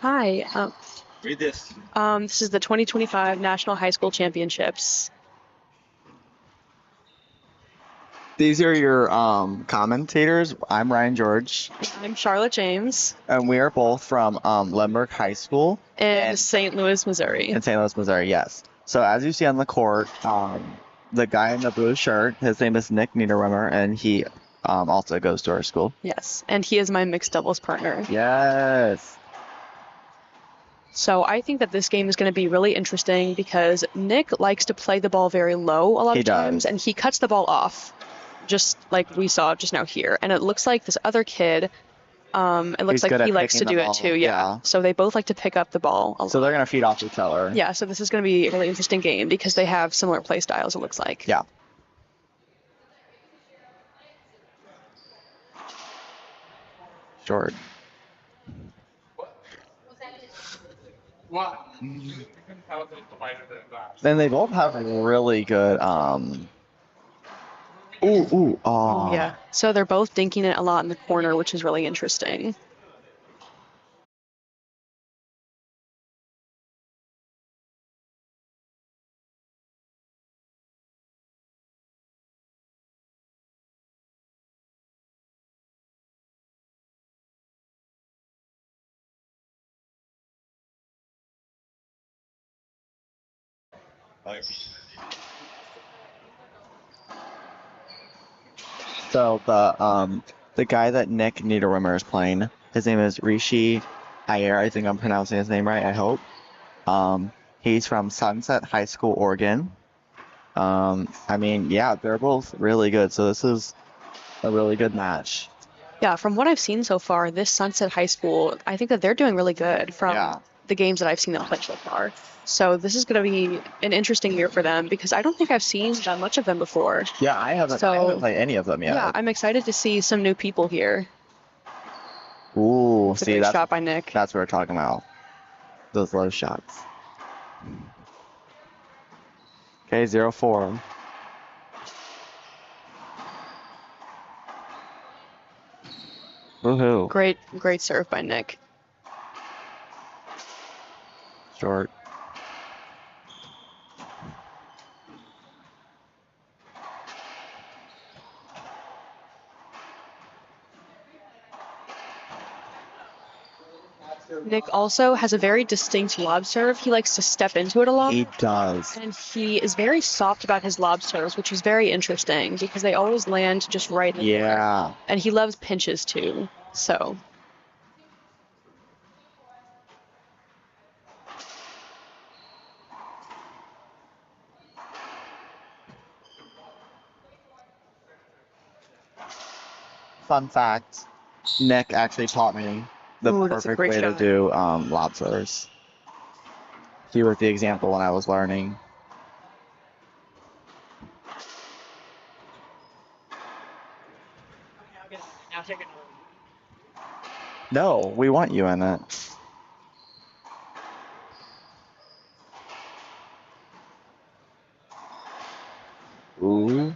Hi, Read this. this is the 2025 National High School Championships. These are your commentators. I'm Ryan George, I'm Charlotte James and we are both from Lemberg High School in St. Louis, Missouri. in St. Louis, Missouri. Yes. So as you see on the court, the guy in the blue shirt, his name is Nick Niederwimmer, and he also goes to our school. Yes, and he is my mixed doubles partner. Yes. So I think that this game is going to be really interesting because Nick likes to play the ball very low a lot of times, and he cuts the ball off, just like we saw just now here. And it looks like this other kid, it looks like he likes to do it too. Yeah. So they both like to pick up the ball a lot. So they're going to feed off each other. Yeah, so this is going to be a really interesting game because they have similar play styles, it looks like. Yeah. Short. What? Then they both have really good Yeah. So they're both dinking it a lot in the corner, which is really interesting. So the guy that Nick Niederwimmer is playing, his name is Rishi Iyer. I think I'm pronouncing his name right, I hope. He's from Sunset High School, Oregon. I mean, yeah, they're both really good, so this is a really good match. Yeah, from what I've seen so far, this Sunset High School, I think that they're doing really good from the games that I've seen them play so far. So this is going to be an interesting year for them because I don't think I've seen that much of them before. Yeah, I haven't played any of them yet. Yeah, I'm excited to see some new people here. Ooh, It's a great shot by Nick. That's what we're talking about. Those low shots. Okay, 0-4. Woohoo. Great serve by Nick. Short. Nick also has a very distinct lob serve. He likes to step into it a lot. He does. And he is very soft about his lob serves, which is very interesting because they always land just right in the corner. And he loves pinches too. So. Fun fact, Nick actually taught me the perfect way to do lob serves. He was the example when I was learning. No, we want you in it. Ooh.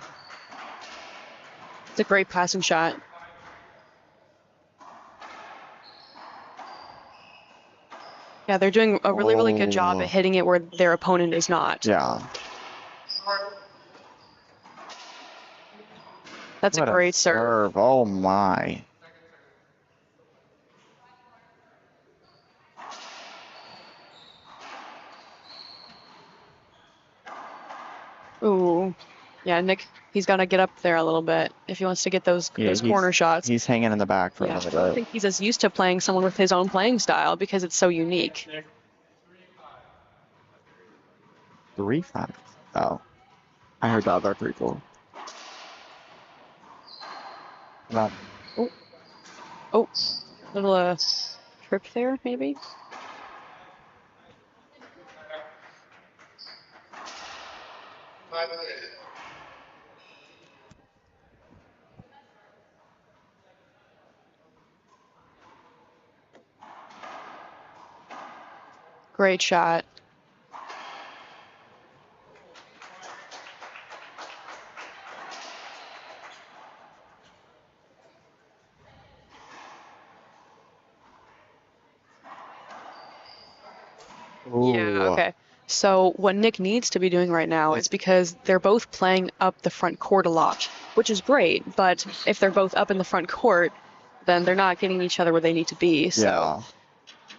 It's a great passing shot. Yeah, they're doing a really good job at hitting it where their opponent is not. Yeah. That's a great serve. Oh my. Ooh. Yeah, Nick, he's got to get up there a little bit if he wants to get those corner shots. He's hanging in the back for a little bit. I don't think he's as used to playing someone with his own playing style because it's so unique. 3-5. Oh. I heard the other 3-4. Oh, little trip there, maybe? Great shot. Yeah, okay. So what Nick needs to be doing right now is because they're both playing up the front court a lot, which is great, but if they're both up in the front court, then they're not getting each other where they need to be. So Yeah.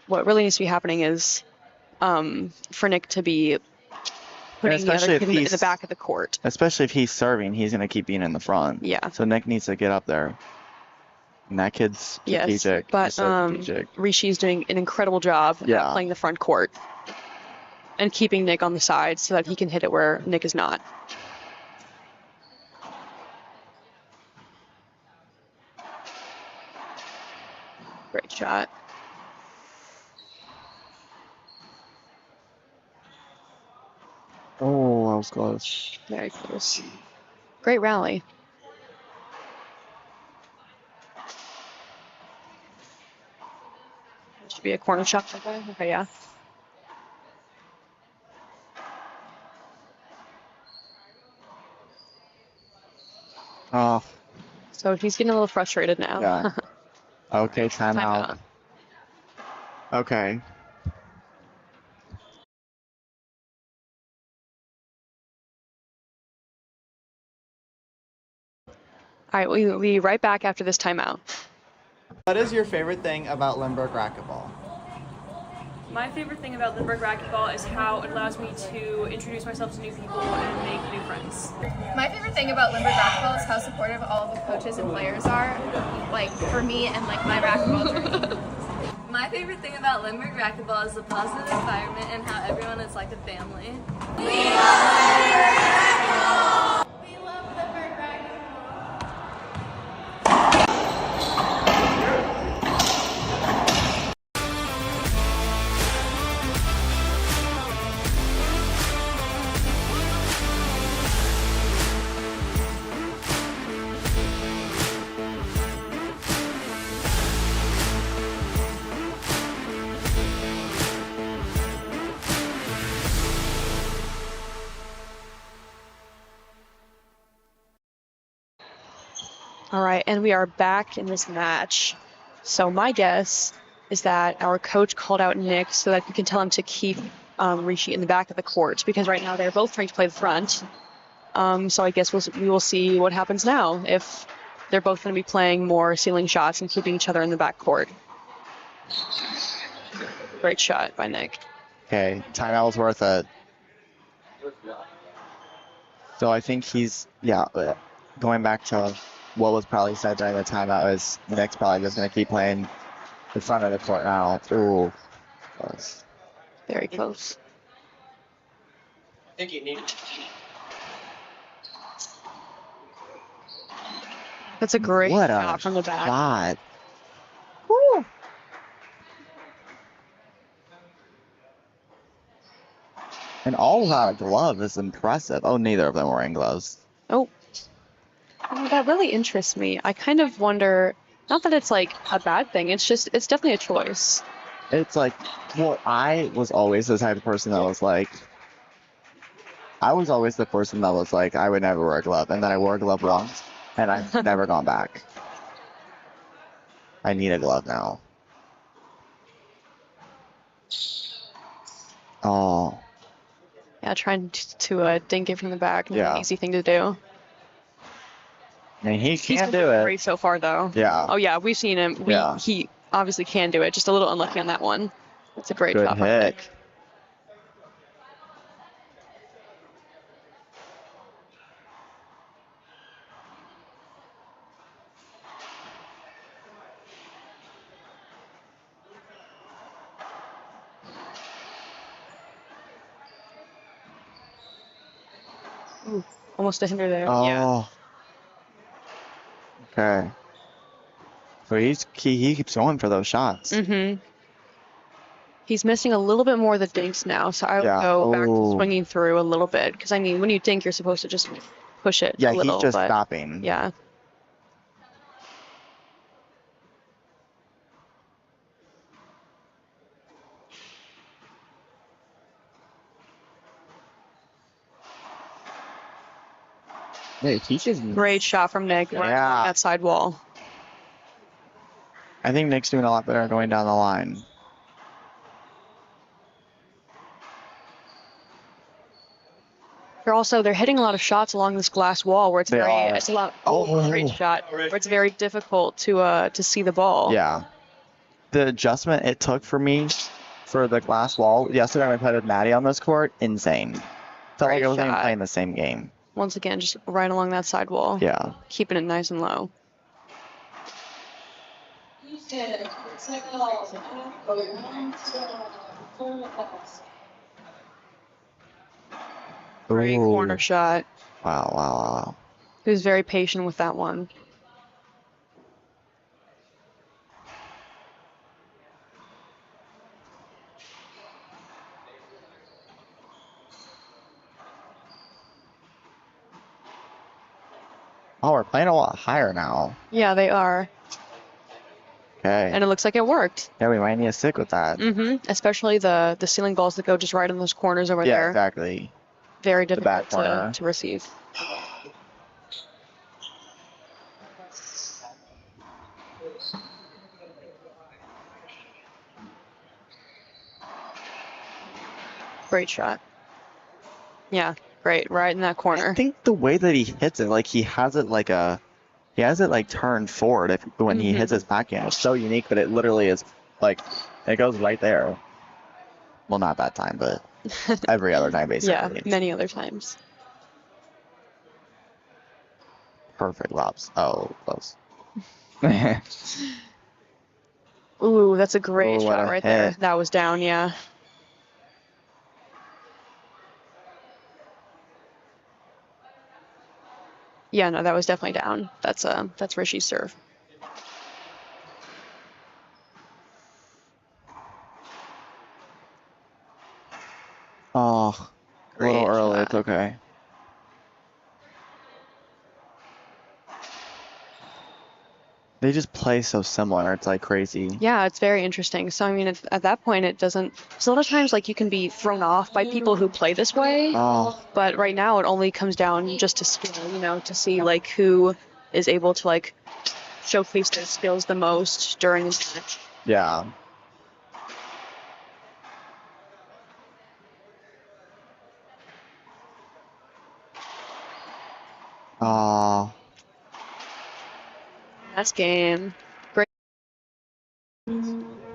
what really needs to be happening is for Nick to be putting the other kid in the back of the court. Especially if he's serving, he's going to keep being in the front. Yeah. So Nick needs to get up there. And that kid's strategic. Yes, but He's so strategic. Rishi's doing an incredible job at playing the front court and keeping Nick on the side so that he can hit it where Nick is not. Great shot. Oh, that was close. Very close. Great rally. Should be a corner shot like that. Okay, yeah. Oh. So he's getting a little frustrated now. Yeah. Okay, timeout. Timeout. Okay. All right, we'll be right back after this timeout. What is your favorite thing about Limburg Racquetball? My favorite thing about Limburg Racquetball is how it allows me to introduce myself to new people and make new friends. My favorite thing about Limburg Racquetball is how supportive all of the coaches and players are, like for me and like my racquetball journey. My favorite thing about Limburg Racquetball is the positive environment and how everyone is like a family. We love Limburg Racquetball. All right, and we are back in this match. So my guess is that our coach called out Nick so that he can tell him to keep Rishi in the back of the court because right now they're both trying to play the front. So I guess we will see what happens now if they're both going to be playing more ceiling shots and keeping each other in the back court. Great shot by Nick. Okay, timeout was worth it. So I think going back to what was probably said during the timeout is Nick's probably just going to keep playing the front of the court now. Ooh. Close. Very close. I think you need it. That's a great What shot a from the back. shot. Woo. And all without a glove is impressive. Oh, neither of them were wearing gloves. Oh. That really interests me. I kind of wonder, not that it's like a bad thing, it's definitely a choice. It's like, well, I was always the type of person that was like, I would never wear a glove. And then I wore a glove once, and I've never gone back. I need a glove now. Oh. Yeah, trying to dink it from the back, not an easy thing to do. I mean, he He's can't been do it. great so far, though. Yeah. Oh, yeah, we've seen him. He obviously can do it. Just a little unlucky on that one. That's a great Good shot from hit. Nick. Ooh, almost a hinder there. Oh. Yeah. Okay. So he keeps going for those shots. Mm-hmm. He's missing a little bit more of the dinks now, so I would go back to swinging through a little bit. Because, I mean, when you dink, you're supposed to just push it a little. Yeah, he's just stopping. Yeah. Yeah, he's just... Great shot from Nick right on that side wall. I think Nick's doing a lot better going down the line. they're hitting a lot of shots along this glass wall where it's They are. it's a lot. Oh. Great shot. Where it's very difficult to see the ball. Yeah. The adjustment it took for me for the glass wall yesterday when I played with Maddie on this court, insane. Felt like I wasn't even playing the same game. Once again, just right along that side wall. Yeah. Keeping it nice and low. Great corner shot. Wow. He was very patient with that one. Oh, we're playing a lot higher now. Yeah, they are. Okay. And it looks like it worked. Yeah, we might need to stick with that. Especially the ceiling balls that go just right in those corners over there. Yeah, exactly. Very difficult to receive. Great shot. Yeah, great. Right in that corner. I think the way that he hits it, like he has it like turned forward when he hits his backhand. It's so unique, but it literally is like, it goes right there. Well, not that time, but every other time, basically. Yeah, many other times. Perfect lobs. Oh, close. Ooh, that's a great What shot a right there. hit. That was down, yeah. Yeah, no, that was definitely down. That's Rishi's serve. Oh, a little Great early. shot. It's okay. They just play so similar. It's like crazy. Yeah, it's very interesting. So, I mean, at that point, it doesn't. So, a lot of times, like, you can be thrown off by people who play this way. Oh, But right now, it only comes down just to skill, to see, like, who is able to, like, showcase their skills the most during this match. yeah. Oh, That's game. Great.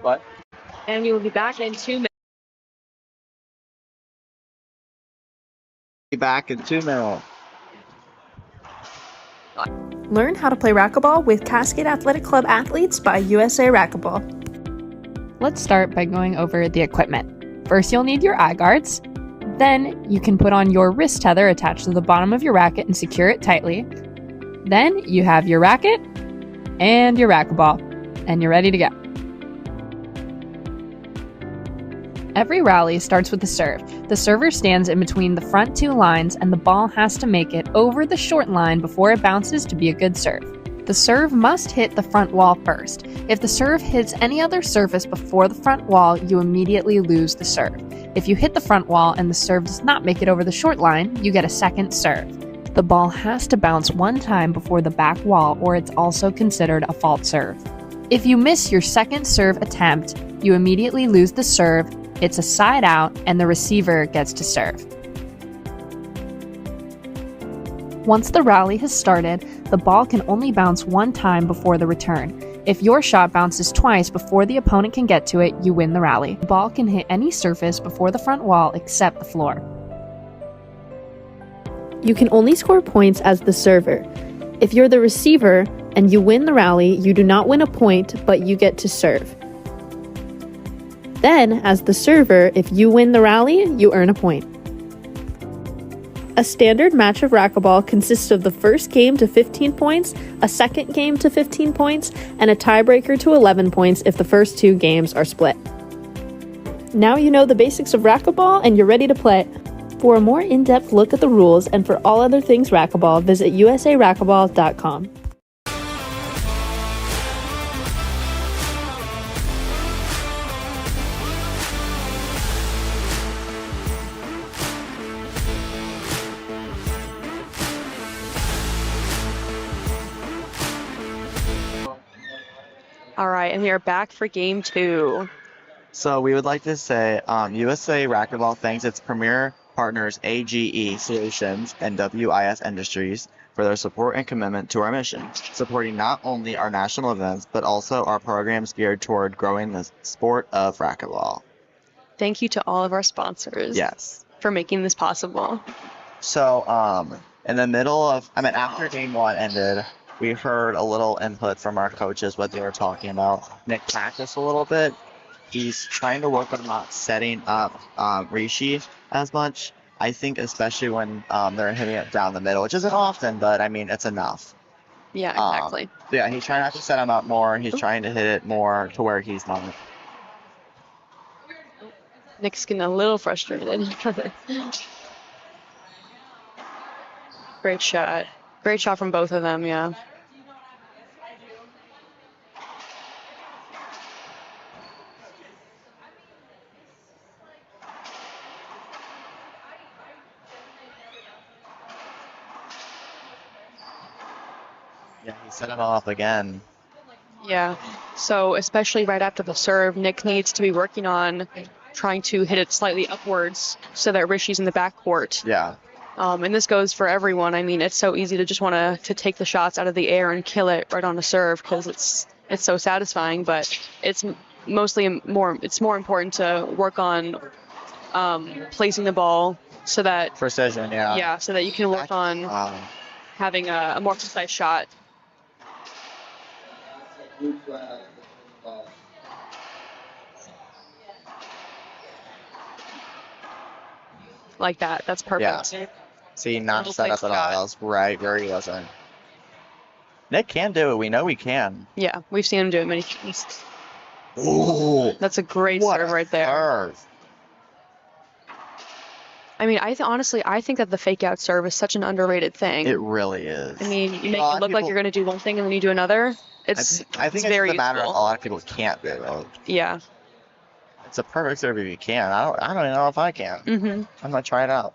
what? And we will be back in 2 minutes. Be back in 2 minutes. Learn how to play racquetball with Cascade Athletic Club athletes by USA Racquetball. Let's start by going over the equipment. First, you'll need your eye guards. Then, you can put on your wrist tether attached to the bottom of your racket and secure it tightly. Then, you have your racket and your racquetball, and you're ready to go. Every rally starts with the serve. The server stands in between the front two lines, and the ball has to make it over the short line before it bounces to be a good serve. The serve must hit the front wall first. If the serve hits any other surface before the front wall, you immediately lose the serve. If you hit the front wall and the serve does not make it over the short line, you get a second serve. The ball has to bounce one time before the back wall, or it's also considered a fault serve. If you miss your second serve attempt, you immediately lose the serve, it's a side out, and the receiver gets to serve. Once the rally has started, the ball can only bounce one time before the return. If your shot bounces twice before the opponent can get to it, you win the rally. The ball can hit any surface before the front wall except the floor. You can only score points as the server. If you're the receiver and you win the rally, you do not win a point, but you get to serve. Then, as the server, if you win the rally, you earn a point. A standard match of racquetball consists of the first game to 15 points, a second game to 15 points, and a tiebreaker to 11 points if the first two games are split. Now you know the basics of racquetball and you're ready to play. For a more in-depth look at the rules and for all other things racquetball, visit usaracquetball.com. All right, and we are back for game 2. So we would like to say USA Racquetball thanks its premier partners AGE Solutions and WIS Industries for their support and commitment to our mission, supporting not only our national events, but also our programs geared toward growing the sport of racquetball. Thank you to all of our sponsors. Yes. For making this possible. So, in the middle of, after game 1 ended, we heard a little input from our coaches, what they were talking about. Nick practiced a little bit. He's trying to work on not setting up Rishi as much. I think especially when they're hitting it down the middle, which isn't often, but it's enough. Yeah, exactly. Yeah, he's trying not to set him up more. He's trying to hit it more to where he's not. Nick's getting a little frustrated. Great shot. Great shot from both of them, yeah. Yeah, he set him off again. Yeah. So especially right after the serve, Nick needs to be working on trying to hit it slightly upwards so that Rishi's in the backcourt. Yeah. And this goes for everyone. It's so easy to just want to take the shots out of the air and kill it right on the serve because it's so satisfying. But it's more important to work on placing the ball so that precision. Yeah. Yeah, so that you can work on having a more precise shot. Like that. That's perfect. Yeah. See, not set up at all. That was right where he wasn't. Nick can do it. We know he can. Yeah, we've seen him do it many times. Ooh, that's a great serve right there. Serve. Honestly, I think that the fake out serve is such an underrated thing. It really is. You make it look like you're going to do one thing and then you do another. I think it's very the matter useful. a lot of people can't do it. Yeah. It's a perfect serve if you can. I don't even know if I can. Mm-hmm. I'm gonna try it out.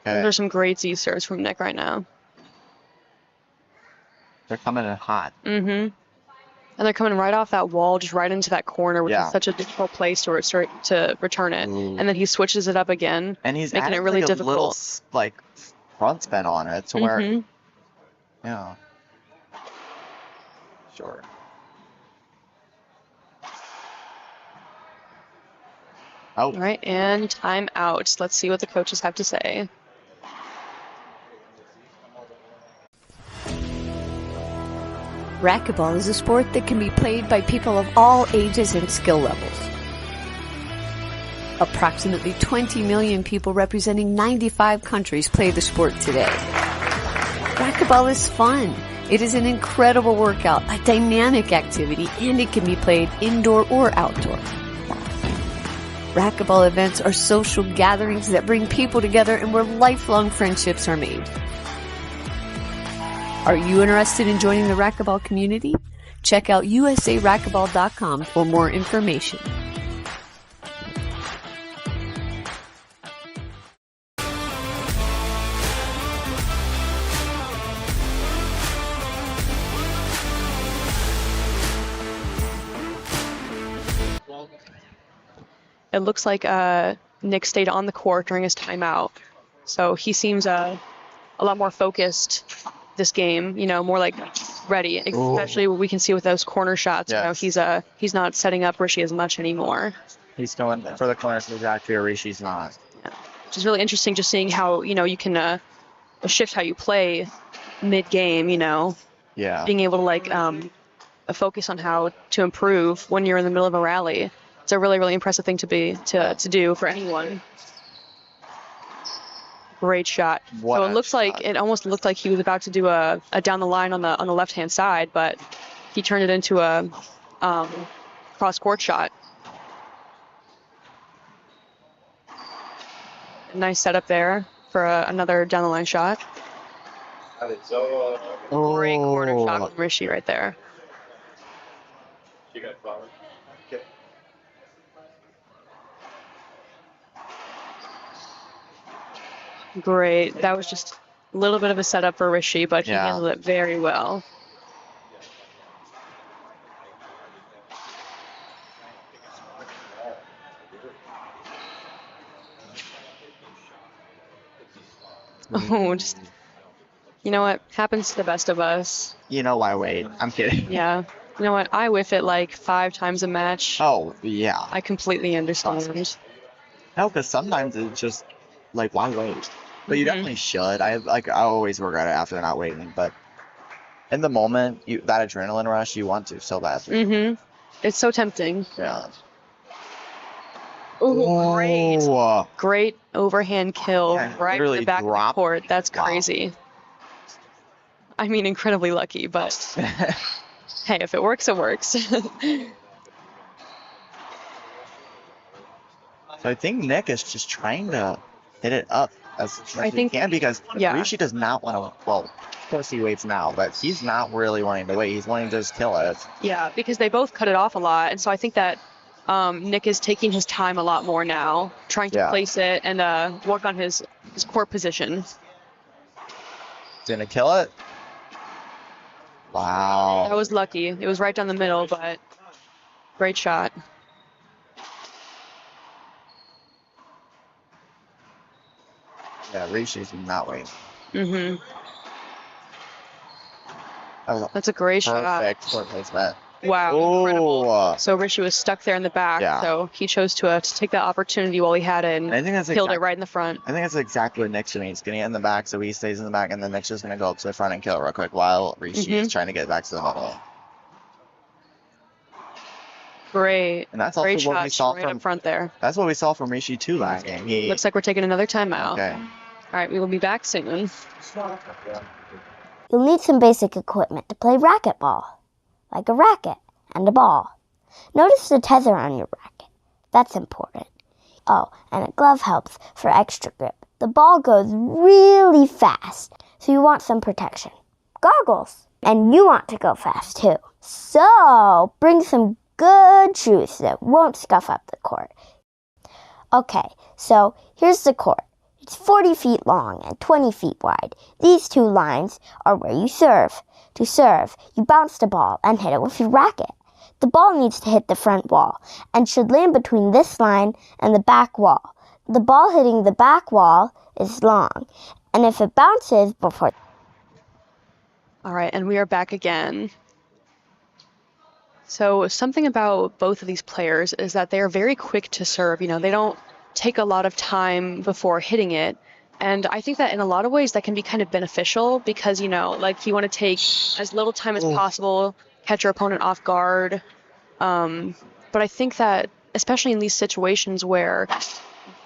Okay. There's some great Z serves from Nick right now. They're coming in hot. Mm-hmm. And they're coming right off that wall, just right into that corner, which is such a difficult place to return it. And then he switches it up again, and he's making it really difficult. A little, front spin on it to where, yeah. Sure. Oh. All right, and timeout. Let's see what the coaches have to say. Racquetball is a sport that can be played by people of all ages and skill levels. Approximately 20 million people representing 95 countries play the sport today. Racquetball is fun. It is an incredible workout, a dynamic activity, and it can be played indoor or outdoor. Racquetball events are social gatherings that bring people together and where lifelong friendships are made. Are you interested in joining the racquetball community? Check out usaracquetball.com for more information. It looks like Nick stayed on the court during his timeout. So he seems a lot more focused this game, more like ready, especially what we can see with those corner shots. Yes. He's not setting up Rishi as much anymore. He's going for the corner, so exactly where Rishi's not. Yeah. Which is really interesting, just seeing how, you can shift how you play mid-game, Yeah. being able to focus on how to improve when you're in the middle of a rally. It's a really, really impressive thing to do for anyone. Great shot. So it almost looked like he was about to do a down the line on the left-hand side, but he turned it into a cross-court shot. Nice setup there for another down the line shot. Great corner shot from Rishi right there. Great. That was just a little bit of a setup for Rishi, but he handled it very well. Oh, just, you know what? Happens to the best of us. You know why wait? I'm kidding. Yeah. You know what? I whiff it like 5 times a match. Oh, yeah. I completely understand. No, because sometimes it's just like, why wait? But you definitely should. I always regret it after not waiting. But in the moment, that adrenaline rush, you want to so badly. It's so tempting. Yeah. Ooh, great. Oh, Great overhand kill right in the back of the court. That's crazy. I mean, incredibly lucky, but hey, if it works, it works. So I think Nick is just trying to hit it up as much as he can because Rishi does not want to, well, of course he waits now, but he's not really wanting to wait. He's wanting to just kill it. Yeah, because they both cut it off a lot, and so I think that Nick is taking his time a lot more now, trying to place it and work on his court position. Gonna kill it? Wow. That was lucky. It was right down the middle, but great shot. Yeah, Rishi's not waiting. That's a great shot. Perfect court placement. Wow, incredible. So Rishi was stuck there in the back, so he chose to take that opportunity while he had it and killed it right in the front. I think that's exactly what Nick's doing. He's getting it in the back, so he stays in the back, and then Nick's just going to go up to the front and kill it real quick while Rishi is trying to get back to the middle. Great. And that's great also what we saw right from up front there. That's what we saw from Rishi too last game. Looks like we're taking another timeout. Okay. All right, we will be back soon. You'll need some basic equipment to play racquetball, like a racket and a ball. Notice the tether on your racket. That's important. Oh, and a glove helps for extra grip. The ball goes really fast, so you want some protection. Goggles. And you want to go fast too. So, bring some good shoes that won't scuff up the court. Okay, so here's the court. It's 40 feet long and 20 feet wide. These two lines are where you serve. To serve, you bounce the ball and hit it with your racket. The ball needs to hit the front wall and should land between this line and the back wall. The ball hitting the back wall is long, and if it bounces before... All right, and we are back again. So something about both of these players is that they are very quick to serve. You know, they don't take a lot of time before hitting it. And I think that in a lot of ways that can be kind of beneficial because, you know, like you want to take as little time as possible, catch your opponent off guard. But I think that especially in these situations where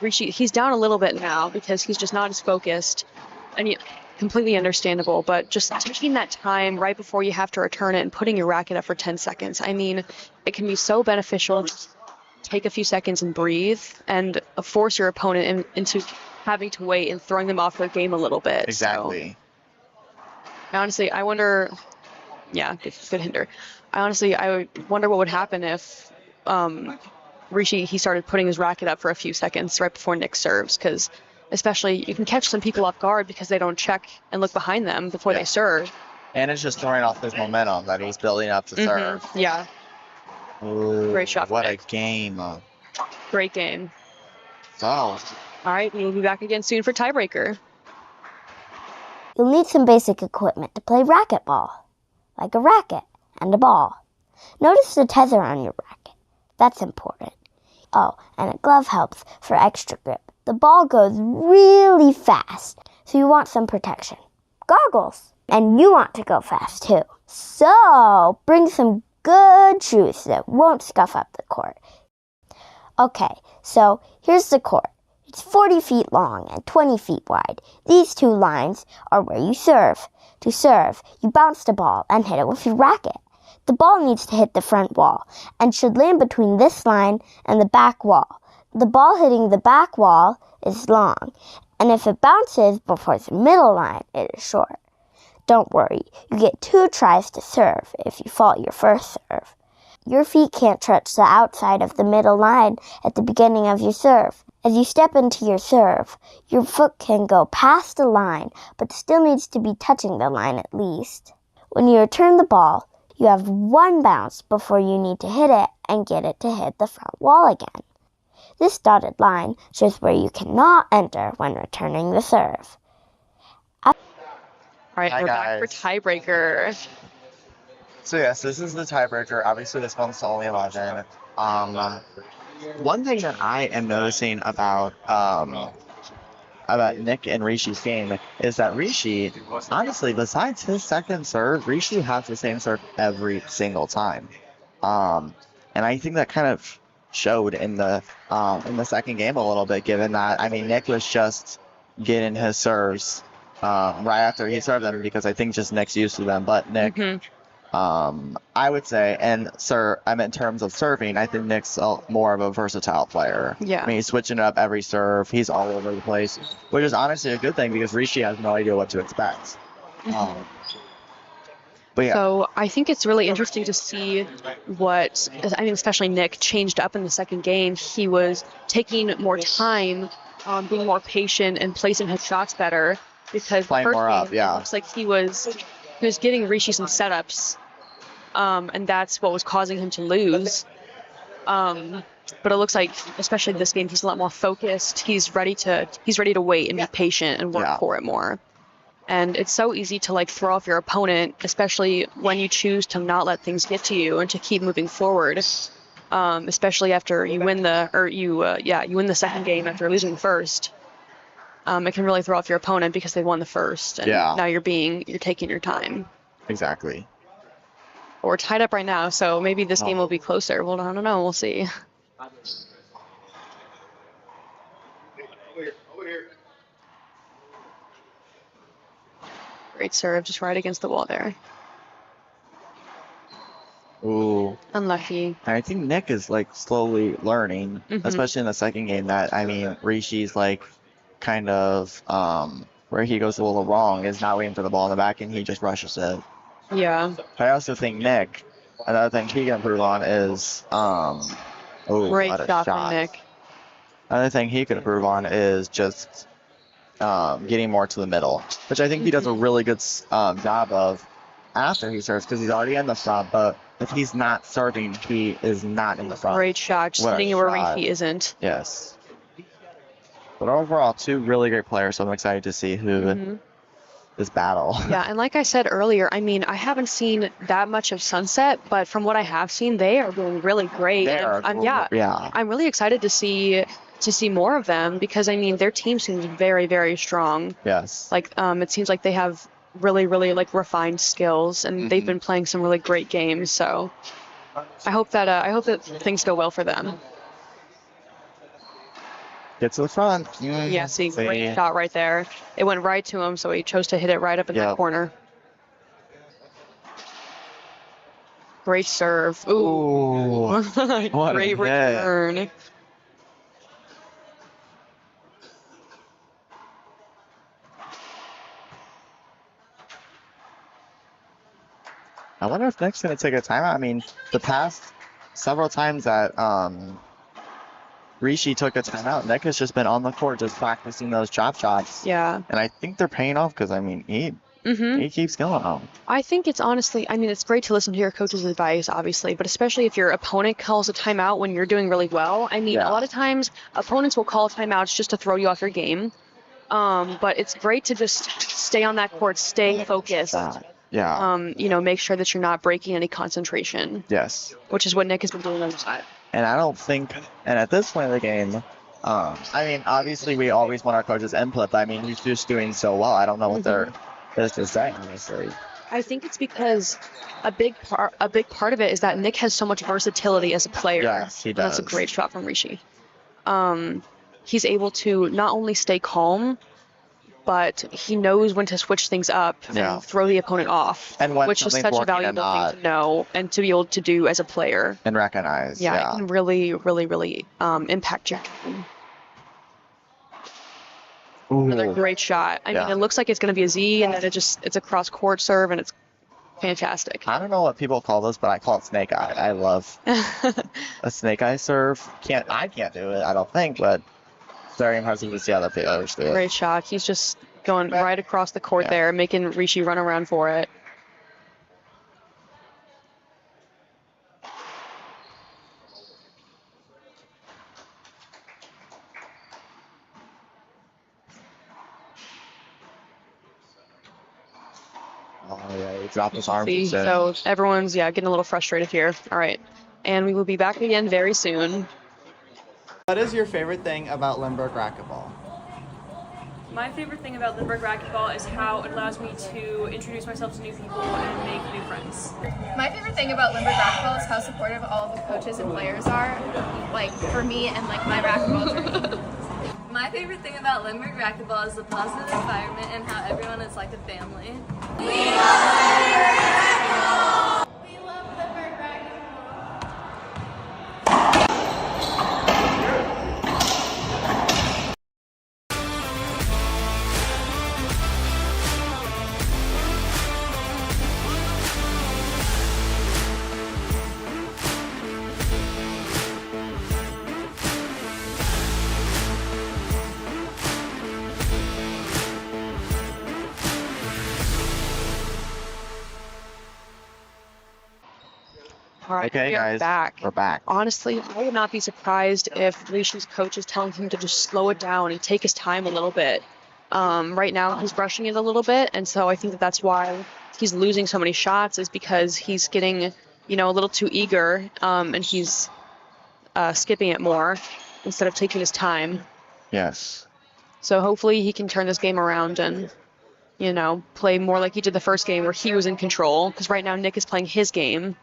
Rishi, he's down a little bit now because he's just not as focused, and completely understandable, but just taking that time right before you have to return it and putting your racket up for 10 seconds. I mean, it can be so beneficial. Take a few seconds and breathe and force your opponent into having to wait and throwing them off their game a little bit. Exactly. So, honestly, I wonder, yeah, good hinder. I wonder what would happen if Rishi, he started putting his racket up for a few seconds right before Nick serves, because especially you can catch some people off guard because they don't check and look behind them before they serve. And it's just throwing off his momentum that he's building up to serve. Yeah. Ooh, great shot. What a game. Great game. So. All right, we'll be back again soon for Tiebreaker. You'll need some basic equipment to play racquetball, like a racket and a ball. Notice the tether on your racket. That's important. Oh, and a glove helps for extra grip. The ball goes really fast, so you want some protection. Goggles. And you want to go fast too. So, bring some good shoes that won't scuff up the court. Okay, so here's the court. It's 40 feet long and 20 feet wide. These two lines are where you serve. To serve, you bounce the ball and hit it with your racket. The ball needs to hit the front wall and should land between this line and the back wall. The ball hitting the back wall is long, and if it bounces before the middle line, it is short. Don't worry, you get 2 tries to serve if you fault your first serve. Your feet can't touch the outside of the middle line at the beginning of your serve. As you step into your serve, your foot can go past the line, but still needs to be touching the line at least. When you return the ball, you have 1 bounce before you need to hit it and get it to hit the front wall again. This dotted line shows where you cannot enter when returning the serve. All right, Hi, we're back for guys. tiebreaker. So yes, this is the tiebreaker. Obviously, this one's only 11. One thing that I am noticing about Nick and Rishi's game is that Rishi, honestly, besides his second serve, Rishi has the same serve every single time. And I think that kind of showed in the second game a little bit, given that Nick was just getting his serves right after he served them because I think just Nick's used to them. But Nick, I would say, and in terms of serving, I think Nick's more of a versatile player. Yeah. He's switching it up every serve. He's all over the place, which is honestly a good thing because Rishi has no idea what to expect. But yeah. So I think it's really interesting to see what, especially Nick changed up in the second game. He was taking more time, being more patient, and placing his shots better because Playing the first more game, up, yeah. it looks like he was getting Rishi some setups, and that's what was causing him to lose. But it looks like, especially this game, he's a lot more focused. He's ready to wait and be patient and work for it more. And it's so easy to throw off your opponent, especially when you choose to not let things get to you and to keep moving forward. Especially after you win you win the second game after losing the first. It can really throw off your opponent because they won the first, and now you're taking your time. Exactly. But we're tied up right now, so maybe this game will be closer. Well, I don't know. We'll see. Great serve, just right against the wall there. Ooh. Unlucky. I think Nick is slowly learning, especially in the second game, that Rishi's kind of where he goes a little wrong is not waiting for the ball in the back and he just rushes it. Yeah. But I also think Nick, another thing he can improve on is great shot from Nick. Another thing he could improve on is just getting more to the middle, which I think he does a really good job of after he serves because he's already in the front, but if he's not serving, he is not in the front. Great shot, just hitting where Rishi isn't. Yes. But overall, two really great players, so I'm excited to see who this battle. Yeah, and like I said earlier, I haven't seen that much of Sunset, but from what I have seen, they are doing really great. I'm really excited to see more of them because their team seems very, very strong. Yes. It seems like they have really, really refined skills, and they've been playing some really great games. So I hope that things go well for them. Get to the front. Yeah, great shot right there. It went right to him, so he chose to hit it right up in that corner. Great serve. Ooh. What great return. I wonder if Nick's going to take a timeout. The past several times that Rishi took a timeout, Nick has just been on the court just practicing those chop shots. Yeah. And I think they're paying off because, he keeps going on. I think it's honestly, it's great to listen to your coach's advice, obviously, but especially if your opponent calls a timeout when you're doing really well. A lot of times opponents will call timeouts just to throw you off your game. But it's great to just stay on that court, stay focused. Make sure that you're not breaking any concentration. Yes. Which is what Nick has been doing on the side. And I don't think, and at this point of the game, obviously we always want our coaches' input, but he's just doing so well. I don't know what they're to say, honestly. I think it's because a big part of it is that Nick has so much versatility as a player. Yes, he does. And that's a great shot from Rishi. He's able to not only stay calm, but he knows when to switch things up and throw the opponent off, which is such a valuable thing to know and to be able to do as a player. And recognize. Yeah, it can really, really, really impact your game. Another great shot. It looks like it's going to be a Z, and then it's a cross-court serve, and it's fantastic. I don't know what people call this, but I call it snake eye. I love a snake eye serve. I can't do it, I don't think, but it's very impressive to see other players do it. Great shot. He's just going right across the court there, making Rishi run around for it. dropped his arms. See, so everyone's, getting a little frustrated here. All right. And we will be back again very soon. What is your favorite thing about Limburg Racquetball? My favorite thing about Lindbergh Racquetball is how it allows me to introduce myself to new people and make new friends. My favorite thing about Limburg Racquetball is how supportive all of the coaches and players are, like for me and like my racquetball journey. My favorite thing about Limburg Racquetball is the positive environment and how everyone is like a family. We love Limburg Racquetball! We love Limburg Racquetball! All right, Okay, we are guys, back. we're back. Honestly, I would not be surprised if Rishi's coach is telling him to just slow it down and take his time a little bit. Right now, he's rushing it a little bit, and so I think that that's why he's losing so many shots is because he's getting, a little too eager, and he's skipping it more instead of taking his time. Yes. So hopefully he can turn this game around and, play more like he did the first game where he was in control, because right now Nick is playing his game.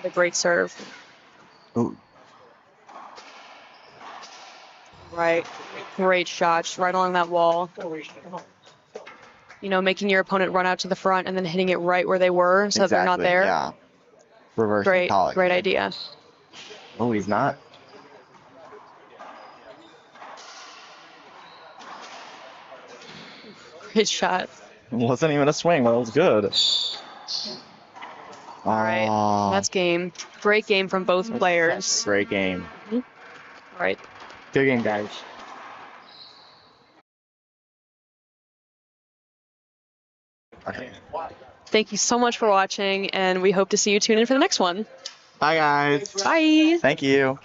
A great serve. Ooh. Right. Great shot. Just right along that wall. Making your opponent run out to the front and then hitting it right where they were so that they're not there. Yeah. Reverse Great. psychology. Great idea. Oh, he's not. Great shot. It wasn't even a swing, but it was good. All right. That's game. Great game from both players. Great game. All right. Good game, guys. Okay. Thank you so much for watching, and we hope to see you tune in for the next one. Bye, guys. Bye. Thank you.